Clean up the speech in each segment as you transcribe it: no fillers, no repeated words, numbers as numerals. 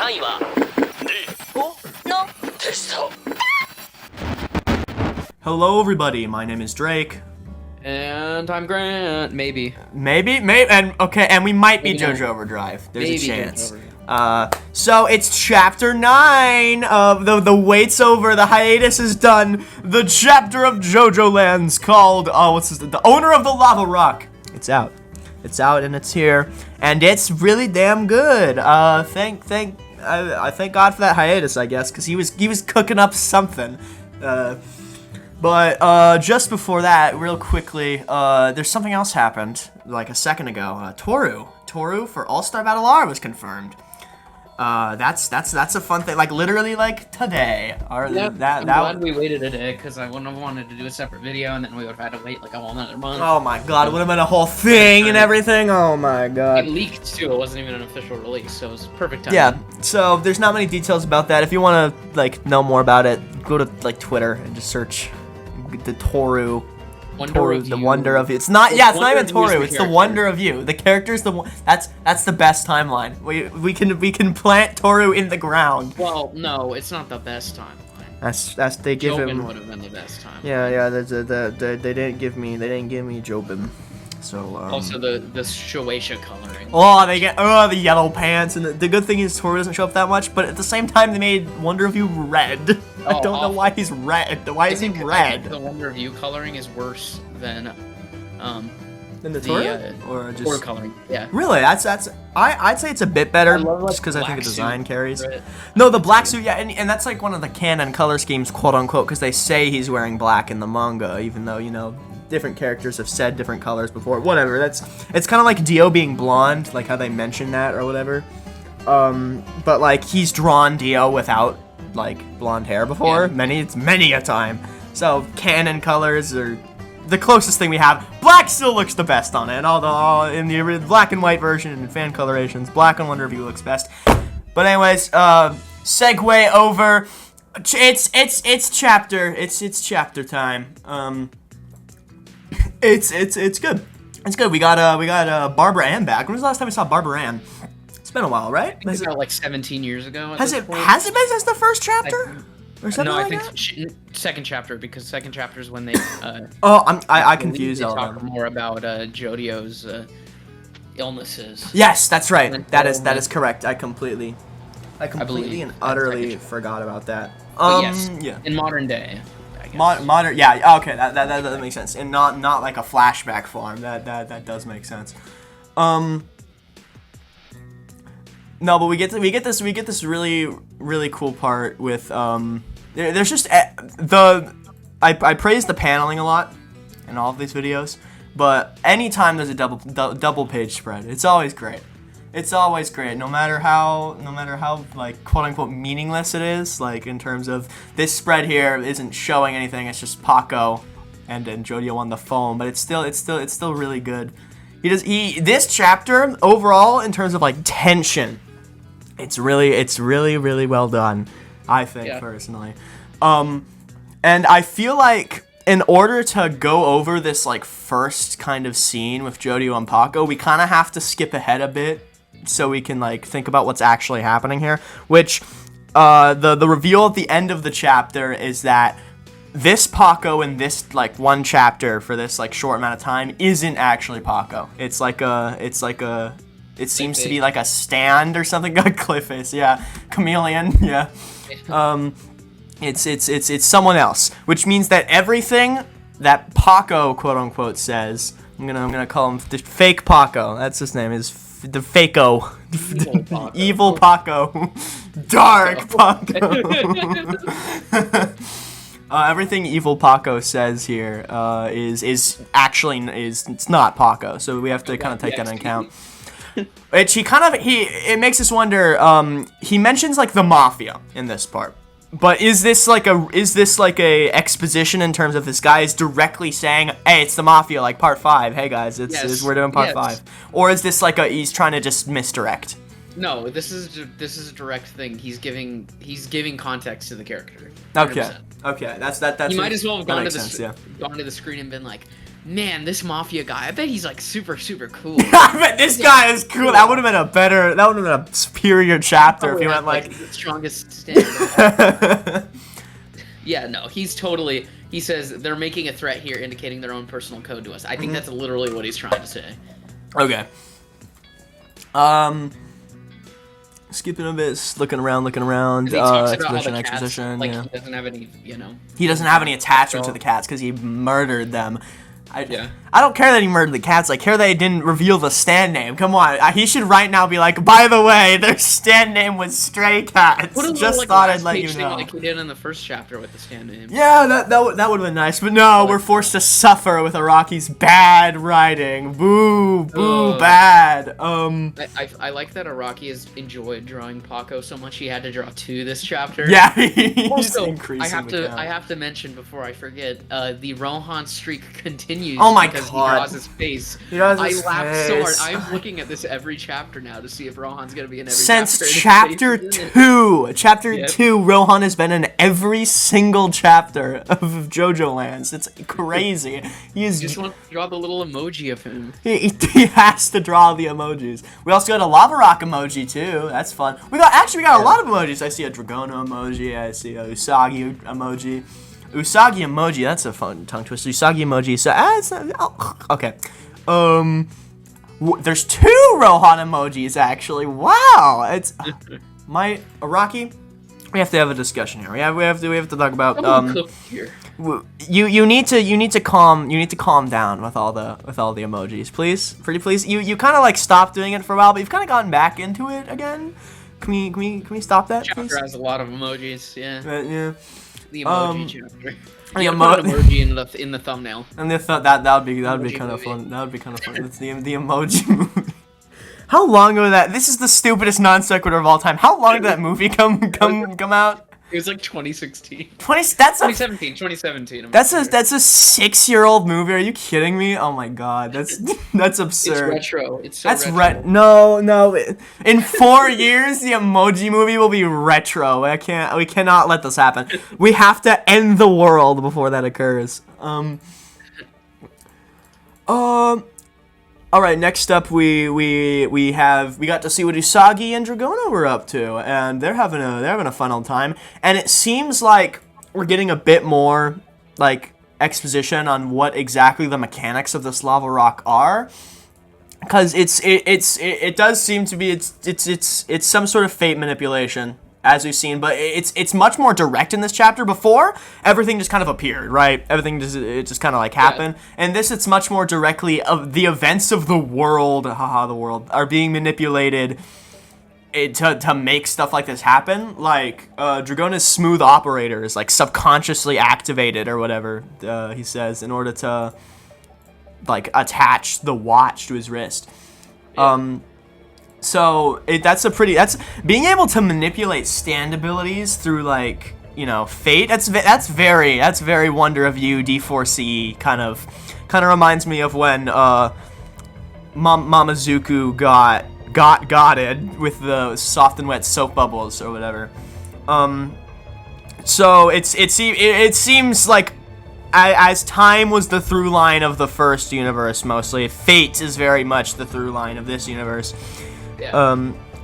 単位は5のテスト Hello everybody, my name is Drake. And I'm Grant, maybe, and we might be Maybe JoJo not. Overdrive. There's Maybe a chance. JoJo So it's chapter 9 of the wait's over, the hiatus is done. The chapter of JOJOLands called the owner of the lava rock. It's out. It's out and it's here, and it's really damn good. Thank God for that hiatus, I guess, because he was cooking up something. But just before that, real quickly, there's something else happened like a second ago. Toru for All-Star Battle R was confirmed. That's a fun thing. Like literally, like today. Or I'm glad we waited a day because I wouldn't have wanted to do a separate video, and then we would have had to wait like a whole another month. Oh my God, it would have been a whole thing and everything. Oh my God. It leaked too. It wasn't even an official release, so it was perfect time. Yeah. So there's not many details about that. If you want to like know more about it, go to like Twitter and just search the Toru. The wonder of you. It's not. Yeah, it's not even Toru. It's the wonder of you. The character's the one. That's the best timeline. We can plant Toru in the ground. Well, no, it's not the best timeline. That's they give Jobin him. would have been the best time. Yeah. They didn't give me Jobin. So Also the Shueisha coloring. Oh, they get the yellow pants, and the good thing is Toru doesn't show up that much. But at the same time, they made Wonder of You red. I don't know why he's red. Why is he red? I think the Wonder of You coloring is worse than the Toru or just Toru coloring. Yeah. Really, I'd say it's a bit better just because I think the design carries. No, the black suit, yeah, and that's like one of the canon color schemes, quote unquote, because they say he's wearing black in the manga, even though different characters have said different colors before. Whatever. It's kind of like Dio being blonde, like how they mention that or whatever. But like he's drawn Dio without like blonde hair before, many a time. So canon colors are the closest thing we have. Black still looks the best on it, and all in the black and white version and fan colorations, black on Wonder of You looks best. But anyways, segue over. It's chapter time. It's good. It's good. We got Barbara Ann back. When was the last time we saw Barbara Ann? It's been a while, right? It's about like 17 years ago. Has it been since the first chapter? Or something no, I like think that? second chapter, because second chapter is when they. I confused all talk of them. more about Jojo's illnesses. Yes, that's right. That is correct. I completely and utterly forgot about that. Yes, yeah. In modern day. Modern, yeah, okay, that makes sense, and not like a flashback form. That does make sense. No, but we get this really cool part with there's just I praise the paneling a lot in all of these videos, but anytime there's a double page spread, it's always great. It's always great, no matter how like quote unquote meaningless it is. Like in terms of this spread here isn't showing anything. It's just Paco and Jojo on the phone, but it's still really good. This chapter overall in terms of like tension, it's really well done. I think personally, and I feel like in order to go over this like first kind of scene with Jojo and Paco, we kind of have to skip ahead a bit, so we can like think about what's actually happening here, which the reveal at the end of the chapter is that this Paco in this like one chapter for this like short amount of time isn't actually Paco. It seems to be like a stand or something. Cliffface, yeah. Chameleon, yeah. It's someone else, which means that everything that Paco quote unquote says, I'm gonna call him the fake Paco. That's his name. Is the Faco. Evil Paco. Dark Paco. Everything Evil Paco says here it's not Paco, so we have to kind of take that into account. It makes us wonder. He mentions like the Mafia in this part, but is this like a exposition in terms of this guy is directly saying, "Hey, it's the Mafia," like part 5. Hey guys, we're doing part 5, or is this like he's trying to just misdirect? No, this is a direct thing. He's giving context to the character. 100%. Okay, that's You might as well have gone to the the screen and been like, man, this Mafia guy, I bet he's like super cool. I bet this guy is cool. That would have been a superior chapter if he went like the strongest stand. Yeah, no, he says they're making a threat here, indicating their own personal code to us. I think that's literally what he's trying to say. Okay. Skipping a bit, looking around. He talks about Exposition, how the cats, exposition. like, Yeah. he doesn't have any, He doesn't have any attachment to the cats because he murdered them. Yeah. I don't care that he murdered the cats. I care that he didn't reveal the stand name. Come on, he should right now be like, by the way, their stand name was Stray Cats. Just thought I'd let you know. Like he did in the first chapter with the stand name. Yeah, that would have been nice, but no, we're forced to suffer with Araki's bad writing. Boo, bad. I like that Araki has enjoyed drawing Paco so much he had to draw 2 this chapter. Yeah, he's also, increasing the count. I have to mention before I forget, the Rohan streak continues. Oh my because God. he draws his face. He draws his I laughed so hard. face. I'm looking at this every chapter now to see if Rohan's gonna be in every Since chapter. chapter 2, Rohan has been in every single chapter of JOJOLands. It's crazy. You just want to draw the little emoji of him. He has to draw the emojis. We also got a lava rock emoji too. That's fun. We got a lot of emojis. I see a Dragona emoji. I see a Usagi emoji. Usagi emoji. That's a fun tongue twister. Usagi emoji. So okay. There's 2 Rohan emojis actually. Wow. It's my Araki. We have to have a discussion here. We have to talk about you need to calm down with all the emojis, please. Pretty please. You kind of like stopped doing it for a while, but you've kind of gotten back into it again. Can we stop that? Chapter please? has a lot of emojis. Yeah. Yeah. The emoji chapter. The You put an emoji in the thumbnail. And they thought that would be kind of fun. That would be kind of fun. It's the emoji movie. How long ago that? This is the stupidest non sequitur of all time. How long did that movie come out? It was like 2016. 2017. I'm That's sure. a 6-year-old movie. Are you kidding me? Oh my god, that's absurd. It's retro. It's so That's retro. No. In 4 years, the Emoji Movie will be retro. We cannot let this happen. We have to end the world before that occurs. All right. Next up, we got to see what Usagi and Dragona were up to, and they're having a fun old time. And it seems like we're getting a bit more like exposition on what exactly the mechanics of this lava rock are. Because it does seem to be it's some sort of fate manipulation, as we've seen, but it's much more direct in this chapter. Before, everything just kind of appeared, right? Everything just kind of like happened. And this, it's much more directly of the events of the world. The world are being manipulated to make stuff like this happen. Like Dragona's smooth operator is like subconsciously activated or whatever he says in order to like attach the watch to his wrist. Yeah. So that's being able to manipulate stand abilities through like, fate. That's very Wonder of You D4C kind of reminds me of when Mamazuku got gotted with the soft and wet soap bubbles or whatever. So it seems like as time was the through line of the first universe mostly, fate is very much the through line of this universe. Yeah.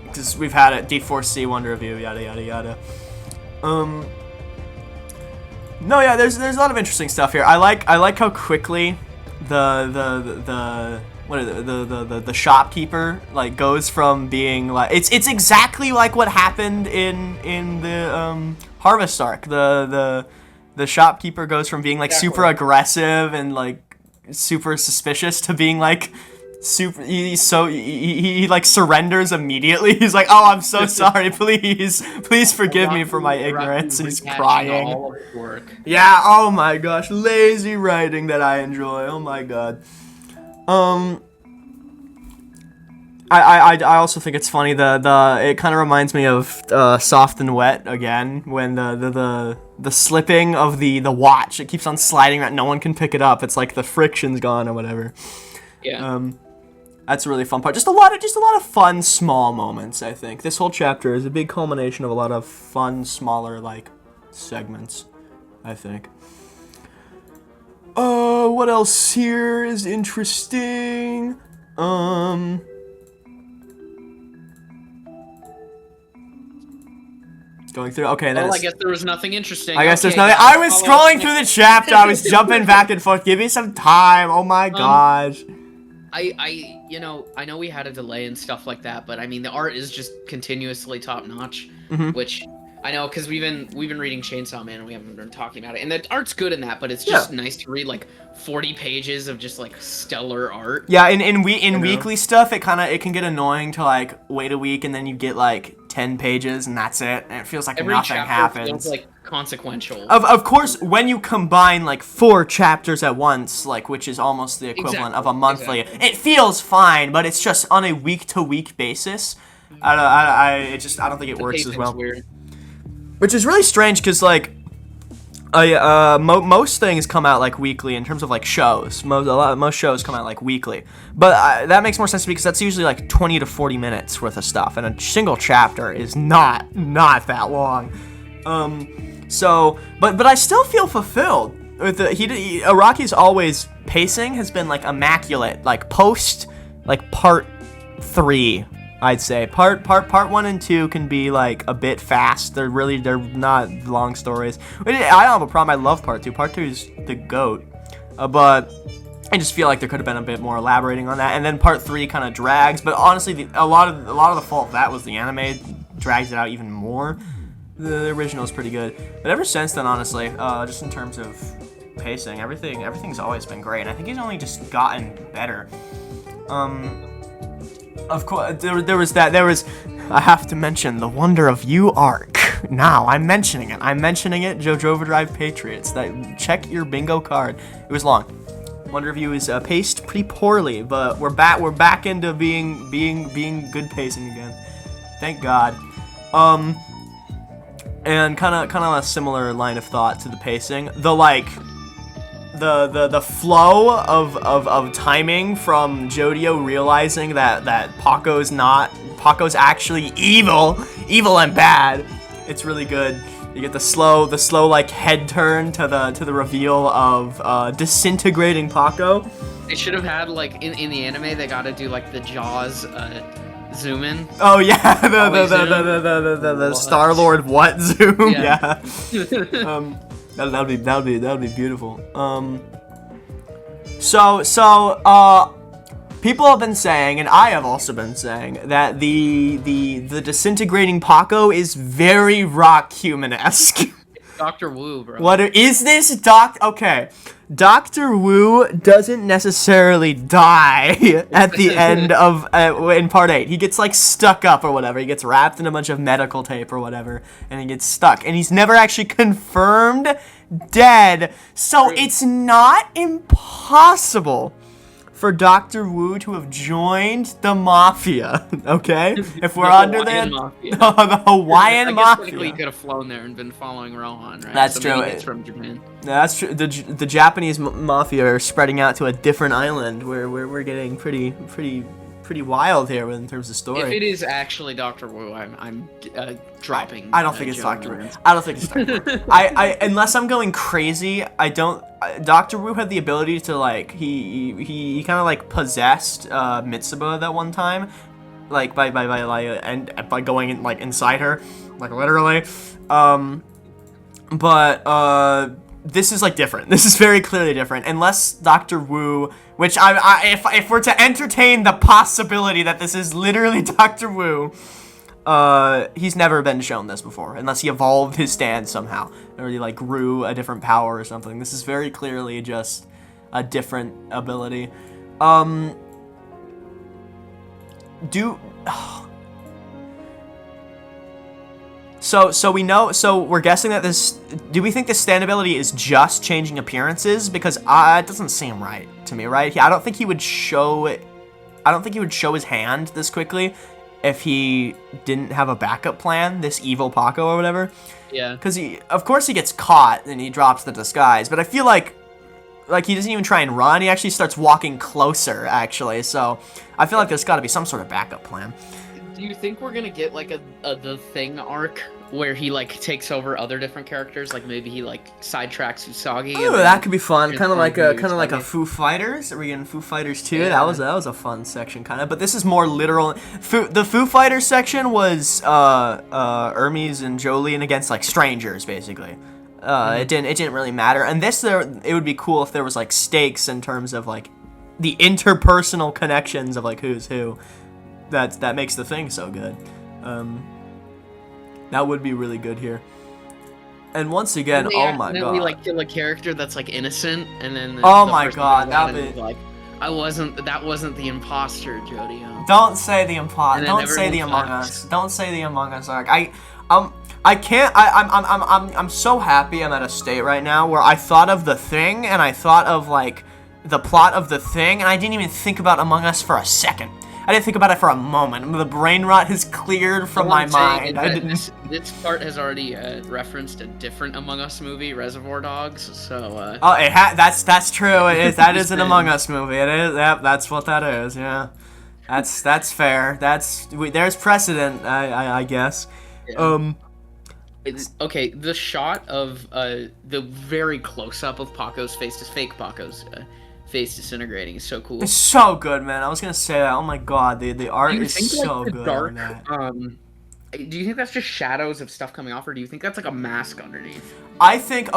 Because we've had it, D4C, Wonder of You, yada yada yada. No, yeah, there's a lot of interesting stuff here. I like how quickly the shopkeeper like goes from being like it's exactly like what happened in the Harvest Arc. The shopkeeper goes from being like super aggressive and like super suspicious to being like he like surrenders immediately. He's like, "Oh, I'm so sorry. Please forgive me for my ignorance." And he's crying. All of his work. Yeah. Oh my gosh, lazy writing that I enjoy. Oh my god. I also think it's funny. It kind of reminds me of Soft and Wet again, when the slipping of the watch, it keeps on sliding around. No one can pick it up. It's like the friction's gone or whatever. Yeah. That's a really fun part. Just a lot of fun small moments. I think this whole chapter is a big culmination of a lot of fun smaller like segments. I think. what else here is interesting? Going through. Okay, then. I guess there was nothing interesting. I guess there's nothing. I was scrolling through the chapter. I was jumping back and forth. Give me some time. Oh my gosh. You know, I know we had a delay and stuff like that, but I mean, the art is just continuously top notch, which I know because we've been reading Chainsaw Man and we haven't been talking about it, and the art's good in that, but it's just nice to read like 40 pages of just like stellar art. Yeah, in weekly stuff, it can get annoying to like wait a week and then you get like 10 pages and that's it. And it feels like Every nothing chapter happens. feels like consequential. Of course, when you combine like 4 chapters at once, like which is almost the equivalent of a monthly, it feels fine. But it's just on a week-to-week basis. I don't think it works as well. Weird. Which is really strange because like, most things come out like weekly in terms of like shows. Most shows come out like weekly, but that makes more sense to me because that's usually like 20 to 40 minutes worth of stuff, and a single chapter is not that long. So, but I still feel fulfilled with Araki's always pacing has been like immaculate. Like post like part 3. I'd say part 1 and 2 can be like a bit fast. They're not long stories. I don't have a problem. I love part 2. Part 2 is the GOAT, but I just feel like there could have been a bit more elaborating on that. And then part 3 kind of drags. But honestly, a lot of the fault of that was the anime drags it out even more. The original is pretty good, but ever since then, honestly, just in terms of pacing, everything's always been great. And I think he's only just gotten better. Of course, there was, I have to mention, the Wonder of You arc. Now, I'm mentioning it, JoJo Overdrive Patriots. Check your bingo card. It was long. Wonder of You is paced pretty poorly, but we're back into being good pacing again. Thank God. And kind of a similar line of thought to the pacing. The flow of timing from Jojo realizing that Paco's actually evil and bad. It's really good. You get the slow like head turn to the reveal of disintegrating Paco. They should have had like in the anime they got to do like the Jaws zoom in. Oh yeah, the Star-Lord what zoom? Yeah. That'd be beautiful. So people have been saying, and I have also been saying, that the disintegrating Paco is very Rock Human-esque. Dr. Wu, bro. What is this Okay. Dr. Wu doesn't necessarily die at the end of in part 8. He gets like stuck up or whatever. He gets wrapped in a bunch of medical tape or whatever, and he gets stuck. And he's never actually confirmed dead. So it's not impossible for Dr. Wu to have joined the Mafia, okay? If we're under the Hawaiian Mafia. Technically, he could have flown there and been following Rohan, right? That's true. It's from Japan. That's true. The Japanese Mafia are spreading out to a different island where we're getting pretty wild here in terms of story. If it is actually Dr. Wu, I'm dropping. I don't think it's Dr. Wu. I don't think it's Dr. Wu. I unless I'm going crazy, I don't. Dr. Wu had the ability to like he kind of like possessed Mitsuba that one time, like by going in, like inside her, like literally. But this is like different. This is very clearly different. Unless Dr. Wu, which if we're to entertain the possibility that this is literally Dr. Wu, he's never been shown this before, unless he evolved his stance somehow, or he like grew a different power or something. This is very clearly just a different ability. So we know. So we're guessing that this. Do we think the stand ability is just changing appearances? Because it doesn't seem right to me, right? I don't think he would show it. I don't think he would show his hand this quickly if he didn't have a backup plan. This evil Paco or whatever. Yeah. Because of course, he gets caught and he drops the disguise. But I feel like he doesn't even try and run. He actually starts walking closer. Actually, so I feel like there's got to be some sort of backup plan. Do you think we're gonna get like a the Thing arc where he like takes over other different characters, like maybe he like sidetracks Usagi. Oh, that could be fun. Kind of like a Foo Fighters. Are we getting Foo Fighters too? Yeah. That was a fun section, kind of. But this is more literal. The Foo Fighters section was Hermes and Jolene against like strangers, basically. It didn't really matter. And this it would be cool if there was like stakes in terms of like the interpersonal connections of like who's who. That makes the thing so good. That would be really good here. And once again, oh my god. And then we like kill a character that's like innocent, and then oh my god, that'd be like, that wasn't the imposter, Jojo. Don't say the imposter. Don't say the Among Us. Don't say the Among Us arc. I can't. I'm so happy I'm at a state right now where I thought of the thing and I thought of like the plot of the thing and I didn't even think about Among Us for a second. I didn't think about it for a moment. The brain rot has cleared from my mind. This part has already referenced a different Among Us movie, Reservoir Dogs. So. Oh, that's true. It is. That is an Among Us movie. It is. Yep, that's what that is. Yeah, that's fair. There's precedent. I guess. Yeah. Okay, the shot of the very close up of Paco's face, is fake Paco's face disintegrating, is so cool. It's so good, man. I was gonna say that. Oh my god, the art is so good. Dark, do you think that's just shadows of stuff coming off, or do you think that's like a mask underneath? I think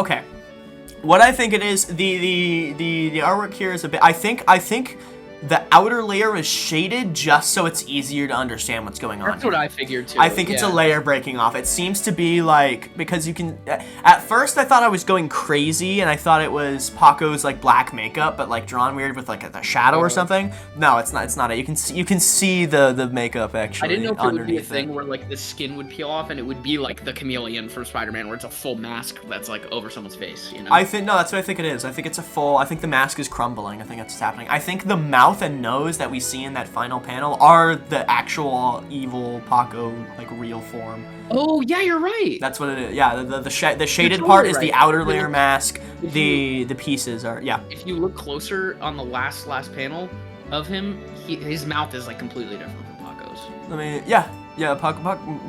what I think it is, the artwork here is a bit. I think the outer layer is shaded just so it's easier to understand what's going on. That's what I figured too. I think it's a layer breaking off. It seems to be like, because you can, at first I thought I was going crazy and I thought it was Paco's like black makeup but like drawn weird with like a shadow or something. No, it's not it. You can see the makeup actually. I didn't know if it would be a thing it. where like the skin would peel off and it would be like the chameleon from Spider-Man where it's a full mask that's like over someone's face, you know? That's what I think it is. I think it's I think the mask is crumbling. I think that's what's happening. I think the mouth and nose that we see in that final panel are the actual evil Paco like real form. Oh yeah, you're right. That's what it is. Yeah, the shaded part is the outer layer mask. The pieces are If you look closer on the last panel of him, his mouth is like completely different from Paco's. I mean, yeah.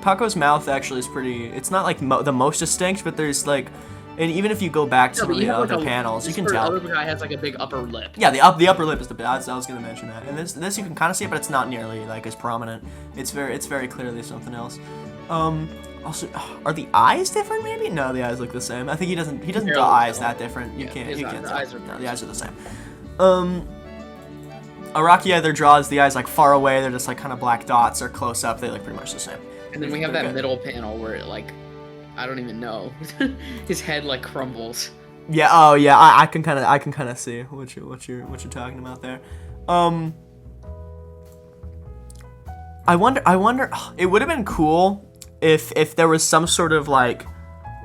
Paco's mouth actually is pretty. It's not like the most distinct, but there's like. And even if you go back to some of the other panels, you can tell. The other guy has like a big upper lip. Yeah, the upper lip is the. I was gonna mention that. And this you can kind of see it, but it's not nearly like as prominent. It's very clearly something else. Also, are the eyes different? Maybe no. The eyes look the same. I think he doesn't draw eyes that different. You can't tell. The eyes are the same. Araki either draws the eyes like far away. They're just like kind of black dots, or close up. They look pretty much the same. And then we have that middle panel where it like. I don't even know. His head like crumbles. Yeah. Oh yeah. I can kind of see what you're talking about there. I wonder. It would have been cool if there was some sort of like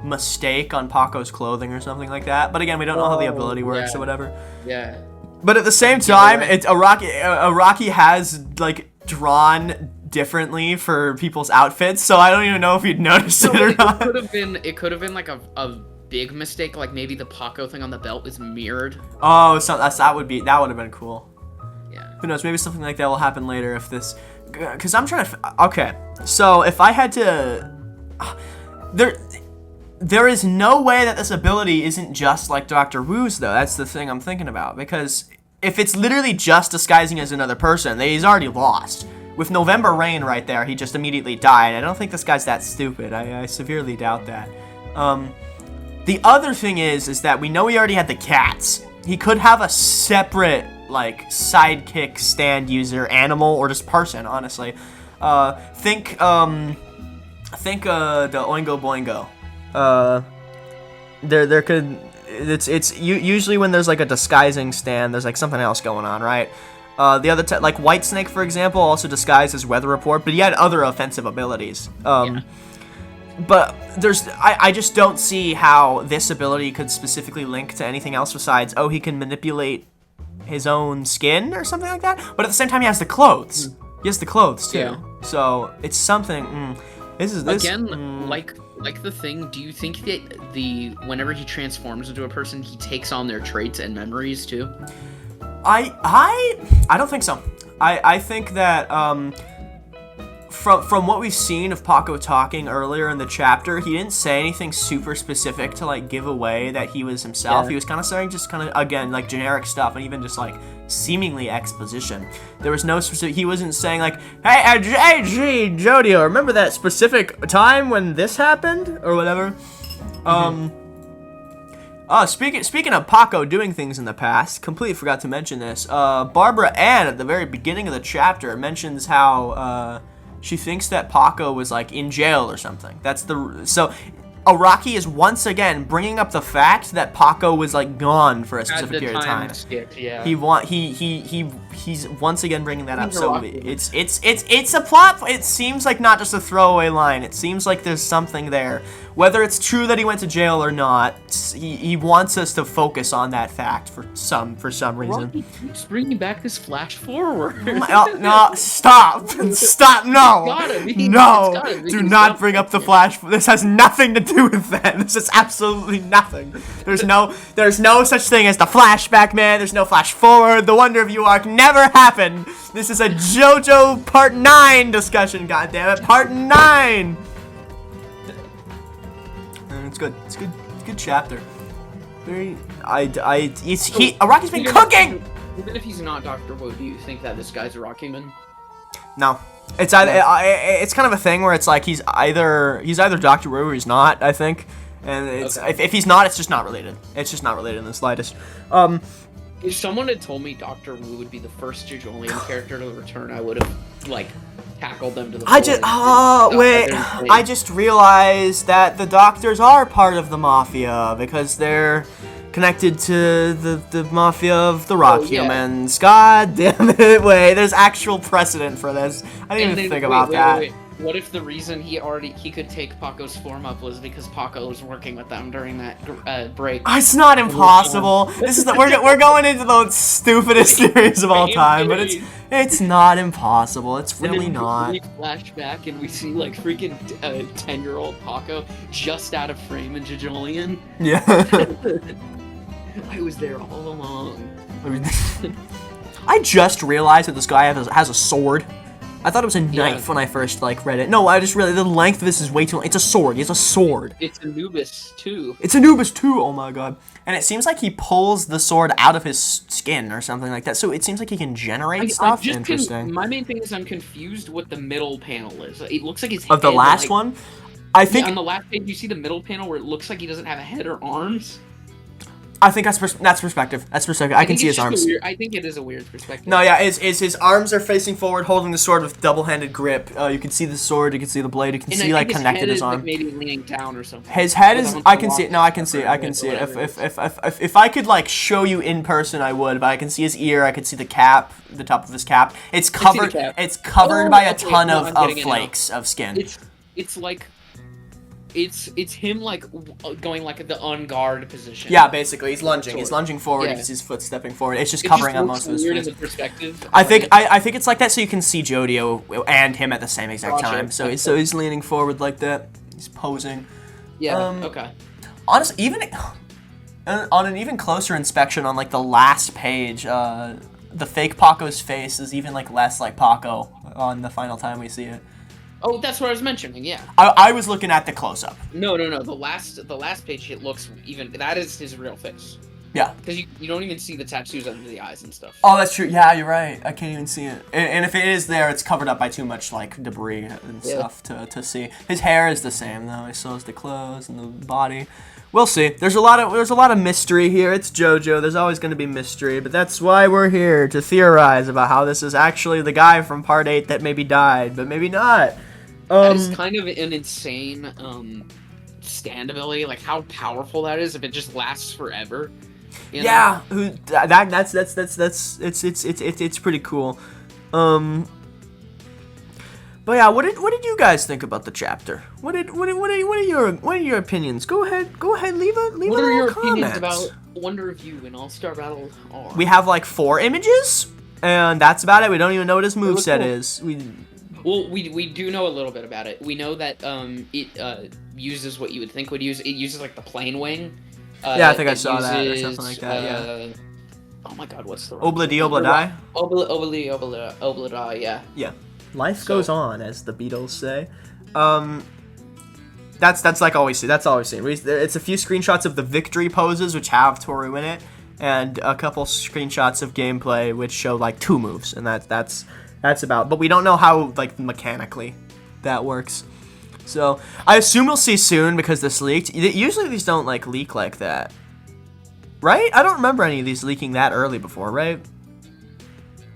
mistake on Paco's clothing or something like that. But again, we don't know how the ability works or whatever. Yeah. But at the same time, it's Araki has like drawn differently for people's outfits, so I don't even know if you'd notice it or not. It could have been like a big mistake, like maybe the Paco thing on the belt is mirrored. Oh, so that would have been cool. Yeah. Who knows? Maybe something like that will happen later if this, because I'm trying to. Okay, so if I had to, there is no way that this ability isn't just like Dr. Wu's though. That's the thing I'm thinking about, because if it's literally just disguising as another person, he's already lost. With November Rain right there, he just immediately died. I don't think this guy's that stupid. I severely doubt that. The other thing is that we know he already had the cats. He could have a separate, like, sidekick stand user, animal, or just person, honestly. Think the Oingo Boingo. There could... It's usually when there's, like, a disguising stand, there's, like, something else going on, right? The other, like Whitesnake, for example, also disguised as Weather Report, but he had other offensive abilities. But I just don't see how this ability could specifically link to anything else besides, he can manipulate his own skin or something like that. But at the same time, he has the clothes. He has the clothes too. Yeah. So it's something. Like the thing. Do you think that whenever he transforms into a person, he takes on their traits and memories too? I don't think so. I think that from what we've seen of Paco talking earlier in the chapter, he didn't say anything super specific to like give away that he was himself. He was kind of saying just kind of again like generic stuff and even just like seemingly exposition. There was no specific. He wasn't saying like, hey, Jojo, remember that specific time when this happened or whatever. Speaking of Paco doing things in the past, completely forgot to mention this. Barbara Ann at the very beginning of the chapter mentions how she thinks that Paco was like in jail or something. So Araki is once again bringing up the fact that Paco was like gone for a specific period of time. Skipped, yeah. He's once again bringing that up. So it's a plot. It seems like not just a throwaway line. It seems like there's something there. Whether it's true that he went to jail or not, he wants us to focus on that fact for some reason. He keeps bringing back this flash forward. No, stop, no, do not bring up the flash. This has nothing to do with that. This is absolutely nothing. There's no such thing as the flashback, man. There's no flash forward. The Wonder of You arc never happened. This is a JoJo Part 9 discussion. God damn it, Part 9. It's good. It's good. It's a good chapter. Araki's been cooking. Even if he's not Dr. Wu, do you think that this guy's a Rocky-man? No. It's either it's kind of a thing where it's like he's either Dr. Wu or he's not, I think. And it's if he's not, it's just not related. It's just not related in the slightest. If someone had told me Dr. Wu would be the first JoJolian character to return, I would have like tackled them to the floor. I just realized that the doctors are part of the Mafia because they're connected to the Mafia of the Rocky-mans. God damn it, there's actual precedent for this. I didn't even think about that. Wait. What if the reason he could take Paco's form up was because Paco was working with them during that break? It's not impossible. This is we're going into the stupidest theories of all time, but it's not impossible. It's really not. We flash back and we see like freaking 10-year-old Paco just out of frame in JoJolian. Yeah. I was there all along. I just realized that this guy has a sword. I thought it was a knife when I first read it. No, I just realized the length of this is way too long. It's a sword. He has a sword. It's Anubis too. It's Anubis too. Oh my god. And it seems like he pulls the sword out of his skin or something like that. So it seems like he can generate stuff. Interesting. My main thing is I'm confused what the middle panel is. It looks like his head. Of the last one? I think on the last page you see the middle panel where it looks like he doesn't have a head or arms. I think that's perspective. That's perspective. I can see his arms. I think it is a weird perspective. No, yeah, his arms are facing forward, holding the sword with double-handed grip. You can see the sword, you can see the blade, you can see like connected his arm. Maybe leaning down or something. His head is. I can see it. No, I can see it. I can see it. If I could like show you in person, I would. But I can see his ear. I can see the cap, the top of his cap. It's covered. It's covered by a ton of flakes of skin. It's like. It's him like going like the on guard position. Yeah, basically he's lunging. He's lunging forward. You can see his foot stepping forward. It's just covering up most of his face. Perspective. I think it's like that so you can see Jojo and him at the same exact time. So he's leaning forward like that. He's posing. Yeah. Okay. Honestly, even on an even closer inspection on like the last page, the fake Paco's face is even like less like Paco on the final time we see it. Oh, that's what I was mentioning. Yeah. I was looking at the close-up. No. The last page, it looks even. That is his real face. Yeah. Because you don't even see the tattoos under the eyes and stuff. Oh, that's true. Yeah, you're right. I can't even see it. And if it is there, it's covered up by too much like debris and stuff to see. His hair is the same though. So is the clothes and the body. We'll see. There's a lot of mystery here. It's JoJo. There's always going to be mystery, but that's why we're here to theorize about how this is actually the guy from Part 8 that maybe died, but maybe not. That is kind of an insane stand ability. Like how powerful that is if it just lasts forever. You know? That's it's pretty cool. But yeah, what did you guys think about the chapter? What are your opinions? Go ahead, leave a What are your comment. opinions about Wonder of You and All-Star Battle R? We have like 4 images, and that's about it. We don't even know what his moveset is. Well, we do know a little bit about it. We know that it uses what you would think would use. It uses like the plane wing. Yeah, I think I saw that or something like that. Yeah. Oh my God, what's the Obladi Obladai? Obladi, yeah. Yeah. Life goes on, as the Beatles say. That's like all we see. That's all we've seen. It's a few screenshots of the victory poses, which have Toru in it, and a couple screenshots of gameplay, which show like 2 moves, and that's about. But we don't know how like mechanically that works. So I assume we'll see soon because this leaked. Usually these don't like leak like that, right? I don't remember any of these leaking that early before, right?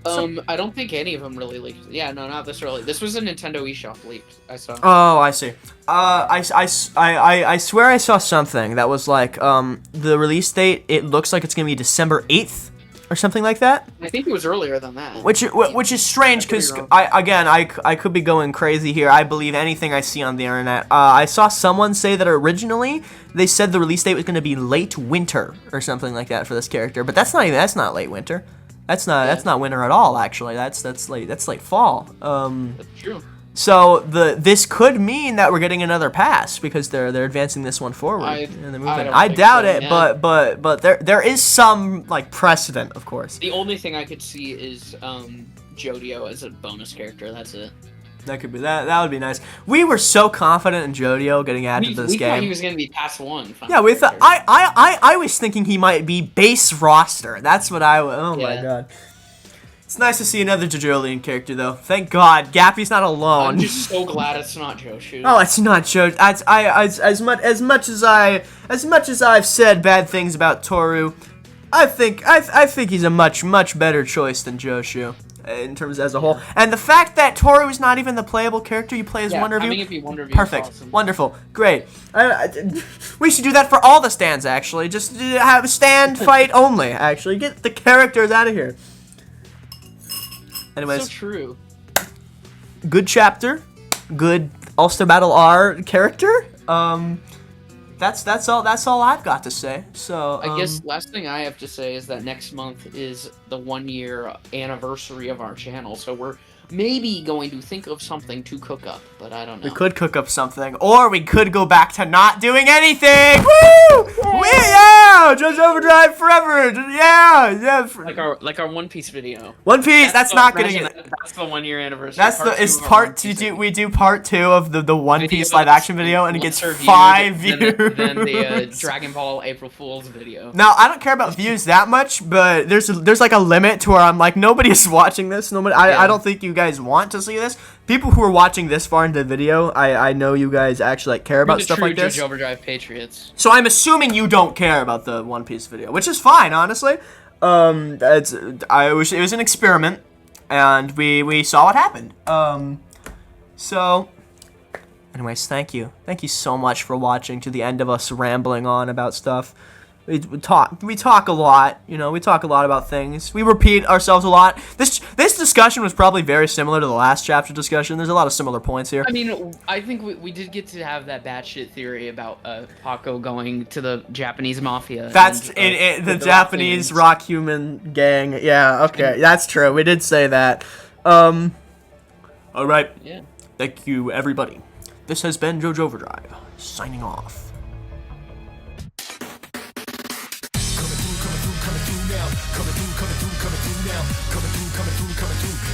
I don't think any of them really leaked. Yeah, no, not this early. This was a Nintendo eShop leak. I saw. Oh, I see. I swear I saw something that was like the release date. It looks like it's gonna be December 8th or something like that. I think it was earlier than that. Which is strange because I could be going crazy here. I believe anything I see on the internet. I saw someone say that originally they said the release date was gonna be late winter or something like that for this character, but that's not late winter. That's not winter at all. Actually, that's late fall. That's true. So this could mean that we're getting another pass because they're advancing this one forward in the movement. I doubt so, it, yeah. but there is some like precedent, of course. The only thing I could see is Jojo as a bonus character. That's it. That could be that would be nice. We were so confident in Jojo getting added to this game. We thought he was gonna be pass 1. Yeah, we thought I was thinking he might be base roster. That's what I was. Oh my god. It's nice to see another JOJOLand character though. Thank God, Gappy's not alone. I'm just so glad it's not Jojo. Oh, it's not Jojo. As much as I've said bad things about Toru, I think he's a much better choice than Jojo. In terms as a whole, and the fact that Toru is not even the playable character you play as Wonder Review. Having it be Wonder Review Perfect, is awesome. Wonderful, great. We should do that for all the stands. Actually, just have stand fight only. Actually, get the characters out of here. Anyways, So true. Good chapter, good All-Star Battle R character. That's all I've got to say. So I guess last thing I have to say is that next month is the 1-year anniversary of our channel, so we're maybe going to think of something to cook up, but I don't know. We could cook up something, or we could go back to not doing anything. Woo! Yeah! JoJo Overdrive forever. Yeah. Like our One Piece video. One Piece. That's not getting it. That's the 1-year anniversary. That's part 2. We do part 2 of the One Piece live action video, and it gets 5 views. Then the Dragon Ball April Fool's video. Now I don't care about views that much, but there's like a limit to where I'm like nobody is watching this. I don't think you guys want to see this. People who are watching this far into the video, I know you guys actually care about stuff like this. JoJo Overdrive Patriots. So I'm assuming you don't care about the One Piece video, which is fine, honestly. It was an experiment, and we saw what happened. So, anyways, thank you so much for watching to the end of us rambling on about stuff. We talk a lot, we talk a lot about things. We repeat ourselves a lot. This discussion was probably very similar to the last chapter discussion. There's a lot of similar points here. I mean, I think we did get to have that batshit theory about Paco going to the Japanese Mafia. That's the Japanese rock human gang. Yeah, okay, that's true. We did say that. All right. Yeah. Thank you, everybody. This has been JoJo Overdrive, signing off.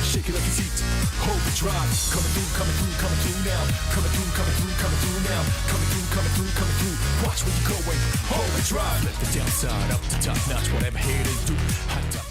Shake it like your feet, hold the drive. Coming through now. Coming through now. Coming through. Watch where you're going, hold the drive. Let the downside up to top notch, whatever haters do. Hot top.